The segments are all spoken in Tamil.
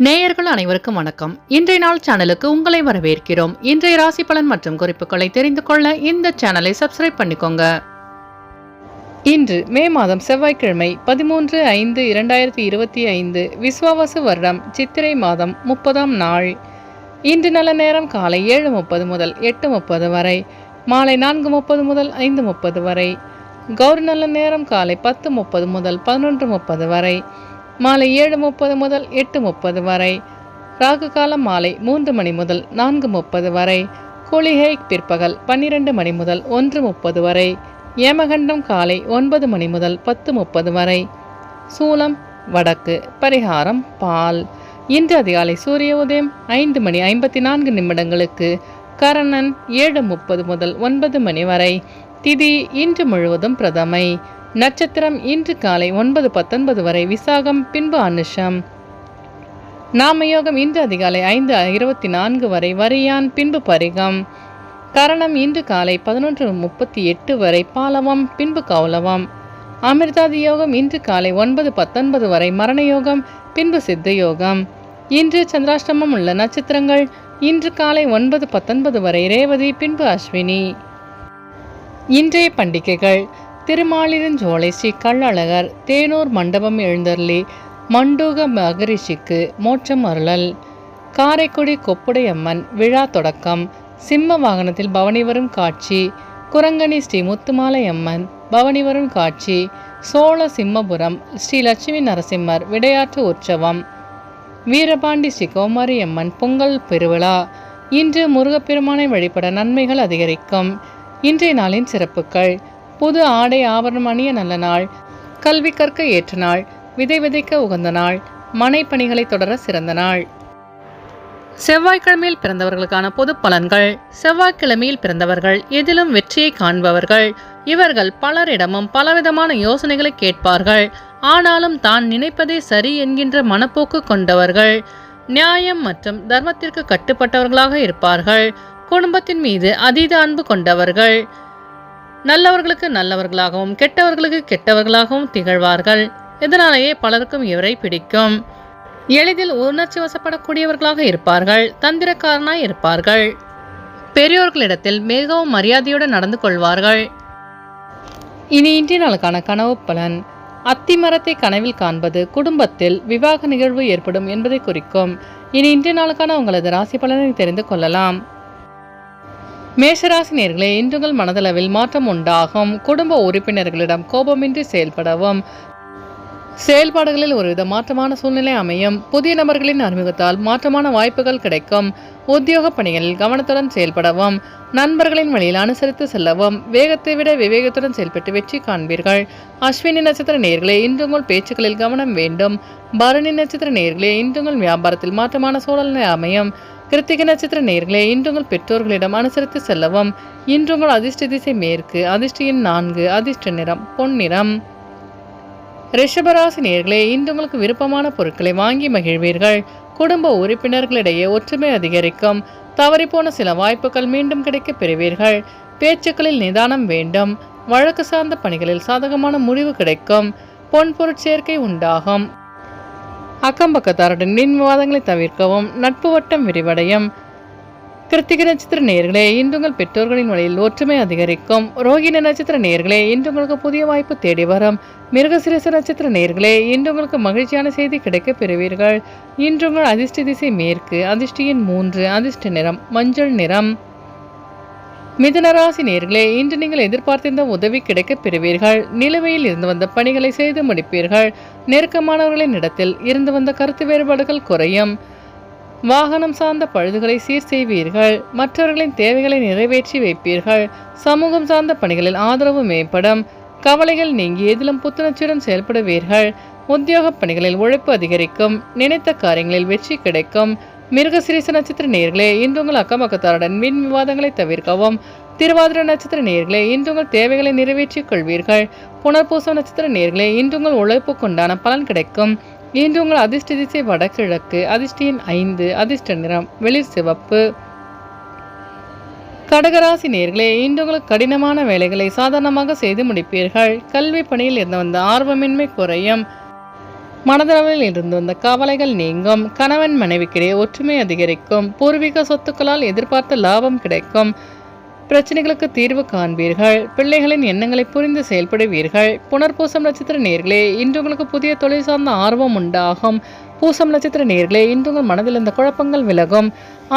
நேயர்கள் அனைவருக்கும் வணக்கம். இன்றைய நாள் சேனலுக்கு உங்களை வரவேற்கிறோம். இன்றைய ராசி பலன் மற்றும் குறிப்புகளை தெரிந்து கொள்ள இந்த சேனலை சப்ஸ்கிரைப் பண்ணிக்கோங்க. இன்று மே மாதம் செவ்வாய்க்கிழமை 13/5/2025 விஸ்வாவசு வருடம் சித்திரை மாதம் 30ஆம் நாள். இன்று நல்ல நேரம் காலை 7:30 முதல் 8:30 வரை, மாலை 4:30 முதல் 5:30 வரை. கௌரி நல்ல நேரம் காலை 10:30 முதல் 11:30 வரை, மாலை 7:30 முதல் 8:30 வரை. ராகு காலம் மாலை 3 மணி முதல் 4:30 வரை. குளிகை பிற்பகல் 12 மணி முதல் 1:30 வரை. யமகண்டம் காலை 9 மணி முதல் 10:30 வரை. சூலம் வடக்கு. பரிகாரம் பால். இன்று அதிகாலை சூரிய உதயம் 5:54 கரணன் 7:30 முதல் 9 மணி வரை. திதி இன்று முழுவதும் பிரதமை. நட்சத்திரம் இன்று காலை 9:19 வரை விசாகம், பின்பு அனுஷம். நாமயோகம் இன்று அதிகாலை 5:24 வரை வரியான், பின்பு பரிகம். கரணம் இன்று காலை 11:38 வரை பாலவம், பின்பு கௌலவம். அமிர்தாதி யோகம் இன்று காலை 9:19 வரை மரணயோகம், பின்பு சித்த யோகம். இன்று சந்திராஷ்டமம் உள்ள நட்சத்திரங்கள் இன்று காலை 9:19 வரை ரேவதி, பின்பு அஸ்வினி. இன்றைய பண்டிகைகள்: திருமாலிருஞ்சோலை ஸ்ரீ கள்ளழகர் தேனூர் மண்டபம் எழுந்தருளி மண்டூக மகரிஷிக்கு மோட்சம் அருளல். காரைக்குடி கொப்புடையம்மன் விழா தொடக்கம். சிம்ம வாகனத்தில் பவனி வரும் காட்சி. குரங்கணி ஸ்ரீ முத்துமாலை அம்மன் பவனி வரும் காட்சி. சோழ சிம்மபுரம் ஸ்ரீ லட்சுமி நரசிம்மர் விடையாற்று உற்சவம். வீரபாண்டி ஸ்ரீ கோமாரி அம்மன் பொங்கல் பெருவிழா. இன்று முருகப்பெருமானை வழிபட நன்மைகள் அதிகரிக்கும். இன்றைய நாளின் சிறப்புகள்: புது ஆடை ஆபரணம் அணிய நல்ல நாள், கல்வி கற்க ஏற்ற நாள், விதை விதைக்க உகந்த நாள், மனை பணிகளை தொடர சிறந்த நாள். செவ்வாய்க்கிழமையில் பிறந்தவர்களுக்கான பொது பலன்கள். செவ்வாய்க்கிழமையில் பிறந்தவர்கள் எதிலும் வெற்றியை காண்பவர்கள். இவர்கள் பலரிடமும் பலவிதமான யோசனைகளை கேட்பார்கள். ஆனாலும் தான் நினைப்பதே சரி என்கின்ற மனப்போக்கு கொண்டவர்கள். நியாயம் மற்றும் தர்மத்திற்கு கட்டுப்பட்டவர்களாக இருப்பார்கள். குடும்பத்தின் மீது அதீத அன்பு கொண்டவர்கள். நல்லவர்களுக்கு நல்லவர்களாகவும் கெட்டவர்களுக்கு கெட்டவர்களாகவும் திகழ்வார்கள். இதனாலேயே பலருக்கும் இவரை பிடிக்கும். எளிதில் உணர்ச்சி வசப்படக்கூடியவர்களாக இருப்பார்கள். தந்திரக்காரனாய் இருப்பார்கள். பெரியோர்களிடத்தில் மிகவும் மரியாதையுடன் நடந்து கொள்வார்கள். இனி இன்றைய நாளுக்கான கனவு பலன். அத்தி மரத்தை கனவில் காண்பது குடும்பத்தில் விவாக நிகழ்வு ஏற்படும் என்பதை குறிக்கும். இனி இன்றைய நாளுக்கான உங்களது ராசி பலனை தெரிந்து கொள்ளலாம். மேஷராசி நேயர்களே, இன்று உங்கள் மனதளவில் மாற்றம் உண்டாகும். குடும்ப உறுப்பினர்களிடம் கோபமின்றி செயல்படவும். செயல்பாடுகளில் ஒருவித மாற்றமான சூழ்நிலை அமையும். புதிய நபர்களின் அறிமுகத்தால் மாற்றமான வாய்ப்புகள் கிடைக்கும். உத்தியோக பணிகளில் கவனத்துடன் செயல்படவும். நண்பர்களின் வழியில் அனுசரித்து செல்லவும். வேகத்தை விட விவேகத்துடன் செயல்பட்டு வெற்றி காண்பீர்கள். அஸ்வினி நட்சத்திர நேயர்களே, இன்று உங்கள் பேச்சுக்களில் கவனம் வேண்டும். பரணி நட்சத்திர நேயர்களே, இன்று உங்கள் வியாபாரத்தில் மாற்றமான சூழ்நிலை அமையும். கிருத்திகை நட்சத்திர நேயர்களே, இன்று உங்கள் பெற்றோர்களிடம் அனுசரித்து செல்லவும். இன்று உங்கள் அதிர்ஷ்ட திசை மேற்கு. அதிர்ஷ்ட எண் 4. அதிர்ஷ்ட நிறம் பொன்னிறம். ரிஷபராசி நேயர்களே, இன்று உங்களுக்கு விருப்பமான பொருட்களை வாங்கி மகிழ்வீர்கள். குடும்ப உறுப்பினர்களிடையே ஒற்றுமை அதிகரிக்கும். தவறிப்போன சில வாய்ப்புகள் மீண்டும் கிடைக்க பெறுவீர்கள். பேச்சுக்களில் நிதானம் வேண்டும். வழக்கு சார்ந்த பணிகளில் சாதகமான முடிவு கிடைக்கும். பொன் பொருட்சேர்க்கை உண்டாகும். அக்கம்பக்கத்தாருடன் வீண் விவாதங்களை தவிர்க்கவும். நட்பு வட்டம் விரிவடையும். கிருத்திகை நட்சத்திர நேயர்களே, இன்று உங்கள் பெற்றோர்களின் வழியில் ஒற்றுமை அதிகரிக்கும். ரோகிணி நட்சத்திர நேயர்களே, இன்று உங்களுக்கு புதிய வாய்ப்பு தேடி வரும். மிருகசிரச நட்சத்திர நேயர்களே, இன்று உங்களுக்கு மகிழ்ச்சியான செய்தி கிடைக்க பெறுவீர்கள். இன்று உங்கள் அதிர்ஷ்ட திசை மேற்கு. அதிர்ஷ்ட எண் 3. அதிர்ஷ்ட நிறம் மஞ்சள் நிறம். மிதுனராசி நேயர்களே, இன்று நீங்கள் எதிர்பார்த்திருந்த உதவி கிடைக்க பெறுவீர்கள். நிலுவையில் இருந்து வந்த பணிகளை செய்து முடிப்பீர்கள். நெருக்கமானவர்களின் இடத்தில் இருந்து வந்த கருத்து வேறுபாடுகள் குறையும். வாகனம் சார்ந்த பழுதுகளை சீர் செய்வீர்கள். மற்றவர்களின் தேவைகளை நிறைவேற்றி வைப்பீர்கள். சமூகம் சார்ந்த பணிகளில் ஆதரவு மேம்படும். கவலைகள் நீங்கி எதிலும் புத்துணர்ச்சியுடன் செயல்படுவீர்கள். உத்தியோக பணிகளில் உழைப்பு அதிகரிக்கும். நினைத்த காரியங்களில் வெற்றி கிடைக்கும். மிருகசிரீச நட்சத்திர நேயர்களே, இன்று உங்கள் அக்கம்பக்கத்தாருடன் வீண் விவாதங்களை தவிர்க்கவும். திருவாதிரை நட்சத்திர நேயர்களே, இன்று உங்கள் தேவைகளை நிறைவேற்றிக் கொள்வீர்கள். புனர்பூசம் நட்சத்திர நேயர்களே, இன்று உங்கள் உழைப்புக்குண்டான பலன் கிடைக்கும். இன்று உங்கள் அதிர்ஷ்ட திசை வடகிழக்கு. அதிர்ஷ்ட எண் 5. அதிர்ஷ்ட நிறம் வெளிர் சிவப்பு. கடகராசி நேயர்களே, இன்று உங்களுக்கு கடினமான வேலைகளை சாதாரணமாக செய்து முடிப்பீர்கள். கல்வி பணியில் இருந்து வந்த ஆர்வமின்மை குறையும். மனதளவில் இருந்து வந்த கவலைகள் நீங்கும். கணவன் மனைவிக்கிடையே ஒற்றுமை அதிகரிக்கும். பூர்வீக சொத்துக்களால் எதிர்பார்த்த லாபம் கிடைக்கும். பிரச்சனைகளுக்கு தீர்வு காண்பீர்கள். பிள்ளைகளின் எண்ணங்களை புரிந்து செயல்படுவீர்கள். புனர்பூசம் நட்சத்திர நேர்களே, இன்று உங்களுக்கு புதிய தொழில் சார்ந்த ஆர்வம் உண்டாகும். பூசம் நட்சத்திர நேர்களே, இன்று உங்கள் மனதில் இந்த குழப்பங்கள் விலகும்.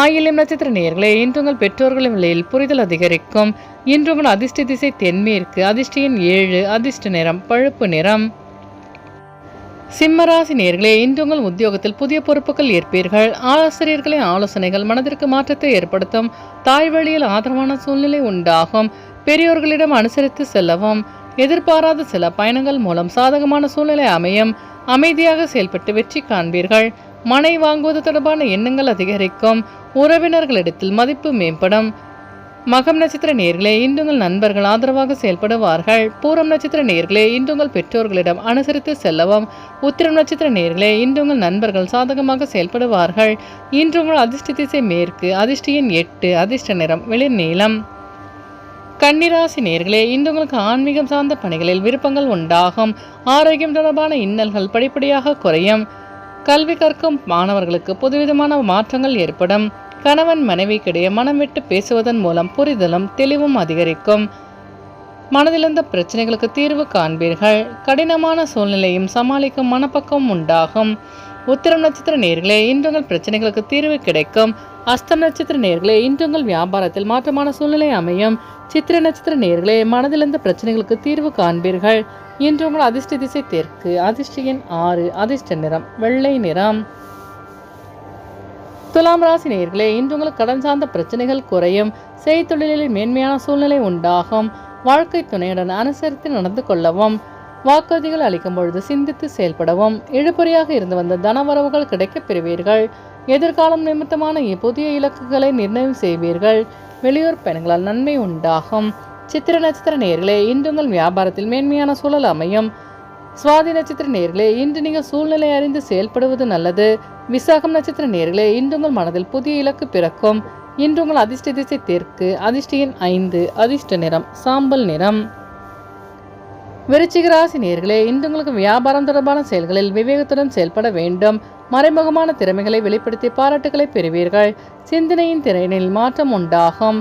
ஆயில்யம் நட்சத்திர நேர்களே, இன்று உங்கள் பெற்றோர்களின் வழியில் புரிதல் அதிகரிக்கும். இன்று உங்கள் அதிர்ஷ்ட திசை தென்மேற்கு. அதிர்ஷ்ட எண் 7. அதிர்ஷ்ட நிறம் பழுப்பு நிறம். சிம்மராசி நேர்களே, இன்று உங்கள் உத்தியோகத்தில் புதிய பொறுப்புகள் ஏற்பீர்கள். ஆசிரியர்களின் ஆலோசனைகள் மனதிற்கு மாற்றத்தை ஏற்படுத்தும். தாய் வழியில் ஆதரவான சூழ்நிலை உண்டாகும். பெரியோர்களிடம் அனுசரித்து செல்லவும். எதிர்பாராத சில பயணங்கள் மூலம் சாதகமான சூழ்நிலை அமையும். அமைதியாக செயல்பட்டு வெற்றி காண்பீர்கள். மனை வாங்குவது தொடர்பான எண்ணங்கள் அதிகரிக்கும். உறவினர்களிடத்தில் மதிப்பு மேம்படும். மகம் நட்சத்திர நேர்களே, இன்று உங்கள் நண்பர்கள் ஆதரவாக செயல்படுவார்கள். பூரம் நட்சத்திர நேர்களே, இன்று உங்கள் பெற்றோர்களிடம் அனுசரித்து செல்லவும். உத்திரம் நட்சத்திர நேர்களே, இன்று உங்கள் நண்பர்கள் சாதகமாக செயல்படுவார்கள். இன்று உங்கள் அதிர்ஷ்ட திசை மேற்கு. அதிர்ஷ்ட எண் 8. அதிர்ஷ்ட நிறம் வெளிர் நீலம். கன்னிராசி நேர்களே, இன்று உங்களுக்கு ஆன்மீகம் சார்ந்த பணிகளில் விருப்பங்கள் உண்டாகும். ஆரோக்கியம் தொடர்பான இன்னல்கள் படிப்படியாக குறையும். கல்வி கற்கும் மாணவர்களுக்கு புதுவிதமான மாற்றங்கள் ஏற்படும். கணவன் மனைவிக்கிடையே மனம் விட்டு பேசுவதன் மூலம் புரிதலும் தெளிவும் அதிகரிக்கும். மனதிலிருந்த பிரச்சனைகளுக்கு தீர்வு காண்பீர்கள். கடினமான சூழ்நிலையும் சமாளிக்கும் மனப்பக்கம் உண்டாகும். உத்திரம் நட்சத்திர நேர்களே, இன்று உங்கள் பிரச்சனைகளுக்கு தீர்வு கிடைக்கும். அஸ்தம் நட்சத்திர நேர்களே, இன்று உங்கள் வியாபாரத்தில் மாற்றமான சூழ்நிலை அமையும். சித்திர நட்சத்திர நேர்களே, மனதிலிருந்த பிரச்சனைகளுக்கு தீர்வு காண்பீர்கள். இன்று உங்கள் அதிர்ஷ்ட திசை தெற்கு. அதிர்ஷ்ட எண் 6. அதிர்ஷ்ட நிறம் வெள்ளை நிறம். துலாம் ராசி நேர்களே, இன்று உங்களுக்கு கடன் சார்ந்த பிரச்சனைகள் குறையும். செய்தொழிலில் மேன்மையான சூழ்நிலை உண்டாகும். வாழ்க்கை துணையுடன் அனுசரித்து நடந்து கொள்ளவும். வாக்குறுதிகள் அளிக்கும் பொழுது சிந்தித்து செயல்படவும். இழுபறியாக இருந்து வந்த தனவரவுகள் கிடைக்கப் பெறுவீர்கள். எதிர்காலம் நிமித்தமான புதிய இலக்குகளை நிர்ணயம் செய்வீர்கள். வெளியூர் பயணங்களால் நன்மை உண்டாகும். சித்திர நட்சத்திர நேர்களே, இன்று உங்கள் வியாபாரத்தில் மேன்மையான சூழல் அமையும். சுவாதி நட்சத்திர நேர்களே, இன்று நீங்கள் சூழ்நிலை அறிந்து செயல்படுவது நல்லது. விசாகம் நட்சத்திர நேர்களே, இன்று உங்கள் மனதில் புதிய இலக்கு பிறக்கும். இன்று உங்கள் அதிர்ஷ்ட திசை தெற்கு. அதிர்ஷ்ட எண் 5. அதிர்ஷ்ட நிறம் சாம்பல் நிறம். விருச்சிக ராசி நேர்களே, இன்று உங்களுக்கு வியாபாரம் தொடர்பான செயல்களில் விவேகத்துடன் செயல்பட வேண்டும். மறைமுகமான திறமைகளை வெளிப்படுத்தி பாராட்டுகளை பெறுவீர்கள். சிந்தனையின் திறனில் மாற்றம் உண்டாகும்.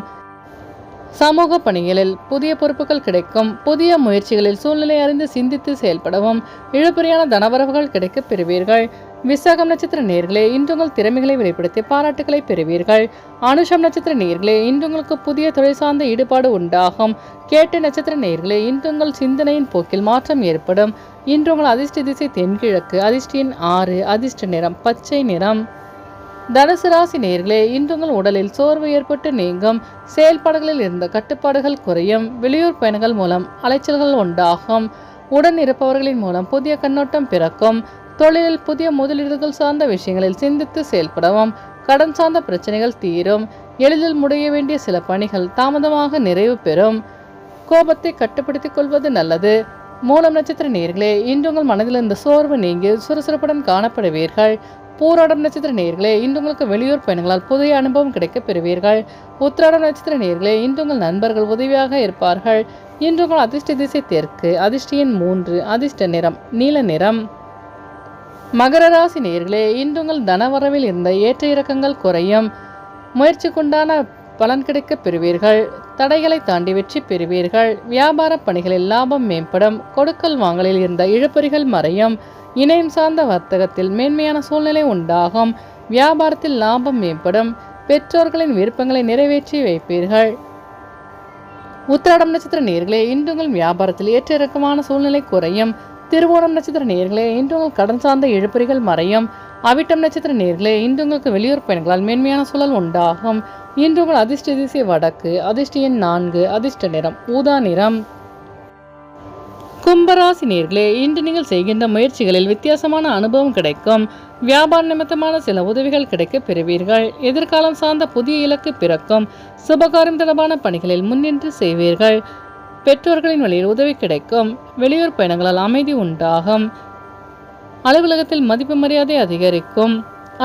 சமூக பணிகளில் புதிய பொறுப்புகள் கிடைக்கும். புதிய முயற்சிகளில் சூழ்நிலை அறிந்து சிந்தித்து செயல்படவும். இழுபறியான தனவரவுகள் கிடைக்கப் பெறுவீர்கள். விசாகம் நட்சத்திர நேர்களே, இன்று உங்கள் திறமைகளை வெளிப்படுத்தி பாராட்டுகளை பெறுவீர்கள். அனுஷம் நட்சத்திர நேர்களே, இன்று உங்களுக்கு புதிய தொழில் சார்ந்த ஈடுபாடு உண்டாகும். கேட்ட நட்சத்திர நேர்களே, இன்று உங்கள் சிந்தனையின் போக்கில் மாற்றம் ஏற்படும். இன்று உங்கள் அதிர்ஷ்ட திசை தென்கிழக்கு. அதிர்ஷ்ட எண் 6. அதிர்ஷ்ட நிறம் பச்சை நிறம். தனுசு ராசி நேர்களே, இன்று உங்கள் உடலில் சோர்வு ஏற்பட்டு நீங்கும். செயல்பாடுகளில் இருந்த கட்டுப்பாடுகள் குறையும். வெளியூர் பயணங்கள் மூலம் அலைச்சல்கள் உண்டாகும். உடன் இருப்பவர்களின் மூலம் புதிய கண்ணோட்டம் பிறக்கும். தொழிலில் புதிய முதலீடுகள் சார்ந்த விஷயங்களில் சிந்தித்து செயல்படவும். கடன் சார்ந்த பிரச்சனைகள் தீரும். எளிதில் முடிய வேண்டிய சில பணிகள் தாமதமாக நிறைவு பெறும். கோபத்தை கட்டுப்படுத்திக் கொள்வது நல்லது. மூலம் நட்சத்திர நேர்களே, இன்று உங்கள் மனதில் இருந்த சோர்வு நீங்கி சுறுசுறுப்புடன் காணப்படுவீர்கள். பூராடம் நட்சத்திர நேர்களே, இன்று உங்களுக்கு வெளியூர் பயணங்களால் புதிய அனுபவம் கிடைக்கப் பெறுவீர்கள். உத்திராடம் நட்சத்திர நேர்களே, இன்று உங்கள் நண்பர்கள் உதவியாக இருப்பார்கள். இன்று உங்கள் அதிர்ஷ்ட திசை தெற்கு. அதிர்ஷ்ட எண் 3. அதிர்ஷ்ட நிறம் நீல நிறம். மகர ராசி நேர்களே, இன்று உங்கள் தனவரவில் இருந்த ஏற்ற இறக்கங்கள் குறையும். முயற்சிக்குண்டான பலன் கிடைக்கப் பெறுவீர்கள். தடைகளை தாண்டி வெற்றி பெறுவீர்கள். வியாபார பணிகளில் லாபம் மேம்படும். கொடுக்கல் வாங்கலில் இருந்த இழுபறிகள் மறையும். இணையம் சார்ந்த வர்த்தகத்தில் மேன்மையான சூழ்நிலை உண்டாகும். வியாபாரத்தில் லாபம் மேம்படும். பெற்றோர்களின் விருப்பங்களை நிறைவேற்றி வைப்பீர்கள். உத்திராடம் நட்சத்திர நேர்களே, இன்று உங்கள் வியாபாரத்தில் ஏற்ற இறக்கமான சூழ்நிலை குறையும். திருவோணம் நட்சத்திர நேர்களே, இன்று உங்கள் கடன் சார்ந்த இழுபறிகள் மறையும். அவிட்டம் நட்சத்திர நேர்களே, இன்று உங்களுக்கு வெளியூர் பயணங்களால் மேன்மையான சூழல் உண்டாகும். இன்று உங்கள் அதிர்ஷ்ட திசை வடக்கு. அதிர்ஷ்ட எண் 4. அதிர்ஷ்ட நிறம் ஊதா நிறம். கும்பராசி நேர்களே, இன்று நீங்கள் செய்கின்ற முயற்சிகளில் வித்தியாசமான அனுபவம் கிடைக்கும். வியாபார நிமித்தமான சில உதவிகள் கிடைக்கப் பெறுவீர்கள். எதிர்காலம் சார்ந்த புதிய இலக்கு பிறக்கும். சுபகாரியம் தொடர்பான பணிகளில் முன்னின்று செய்வீர்கள். பெற்றோர்களின் வழியில் உதவி கிடைக்கும். வெளியூர் பயணங்களால் அமைதி உண்டாகும். அலுவலகத்தில் மதிப்பு மரியாதை அதிகரிக்கும்.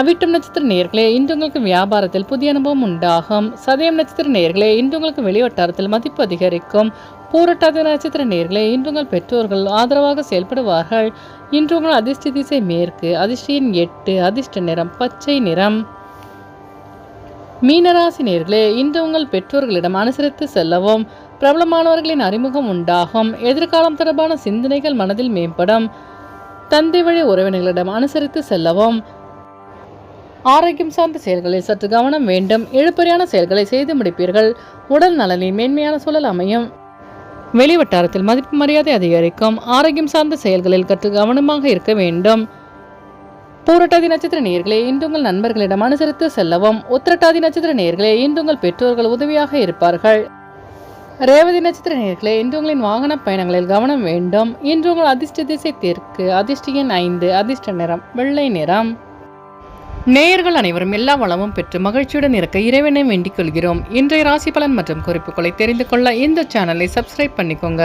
அவிட்டம் நட்சத்திர நேர்களே, இன்று உங்களுக்கு வியாபாரத்தில் புதிய அனுபவம் உண்டாகும். சதயம் நட்சத்திர நேர்களே, இன்று உங்களுக்கு வெளிவட்டாரத்தில் மதிப்பு அதிகரிக்கும். பூரட்டாதி நட்சத்திர நேயர்களே, இன்று உங்கள் பெற்றோர்கள் ஆதரவாக செயல்படுவார்கள். இன்று உங்கள் அதிர்ஷ்ட திசை மேற்கு, அதிர்ஷ்ட எண் 8, அதிர்ஷ்ட நிறம் பச்சை நிறம். மீனராசி நேயர்களே, இன்று உங்கள் பெற்றோர்களிடம் அனுசரித்து செல்லவும். பிரபலமானவர்களின் அறிமுகம் உண்டாகும். எதிர்காலம் தொடர்பான சிந்தனைகள் மனதில் மேம்படும். தந்தை வழி உறவினர்களிடம் அனுசரித்து செல்லவும். ஆரோக்கியம் சார்ந்த செயல்களில் சற்று கவனம் வேண்டும். இழுபறியான செயல்களை செய்து முடிப்பீர்கள். உடல் நலனில் மேன்மையான சூழல் அமையும். வெளிவட்டாரத்தில் மதிப்பு மரியாதை அதிகரிக்கும். ஆரோக்கியம் சார்ந்த செயல்களில் சற்று கவனமாக இருக்க வேண்டும். பூரட்டாதி நட்சத்திர நேயர்களே, இன்று உங்கள் நண்பர்களிடம் அனுசரித்து செல்லவும். உத்திரட்டாதி நட்சத்திர நேயர்களே, இன்று உங்கள் பெற்றோர்கள் உதவியாக இருப்பார்கள். ரேவதி நட்சத்திர நேயர்களே, இன்று உங்களின் வாகன பயணங்களில் கவனம் வேண்டும். இன்று உங்கள் அதிர்ஷ்ட திசை தெற்கு, அதிர்ஷ்ட எண் 5, அதிர்ஷ்ட நிறம் வெள்ளை நிறம். நேயர்கள் அனைவரும் எல்லா வளமும் பெற்று மகிழ்ச்சியுடன் இருக்க இறைவனை வேண்டிக் கொள்கிறோம். இன்றைய ராசி பலன் மற்றும் குறிப்புகளை தெரிந்து கொள்ள இந்த சேனலை சப்ஸ்கிரைப் பண்ணிக்கோங்க.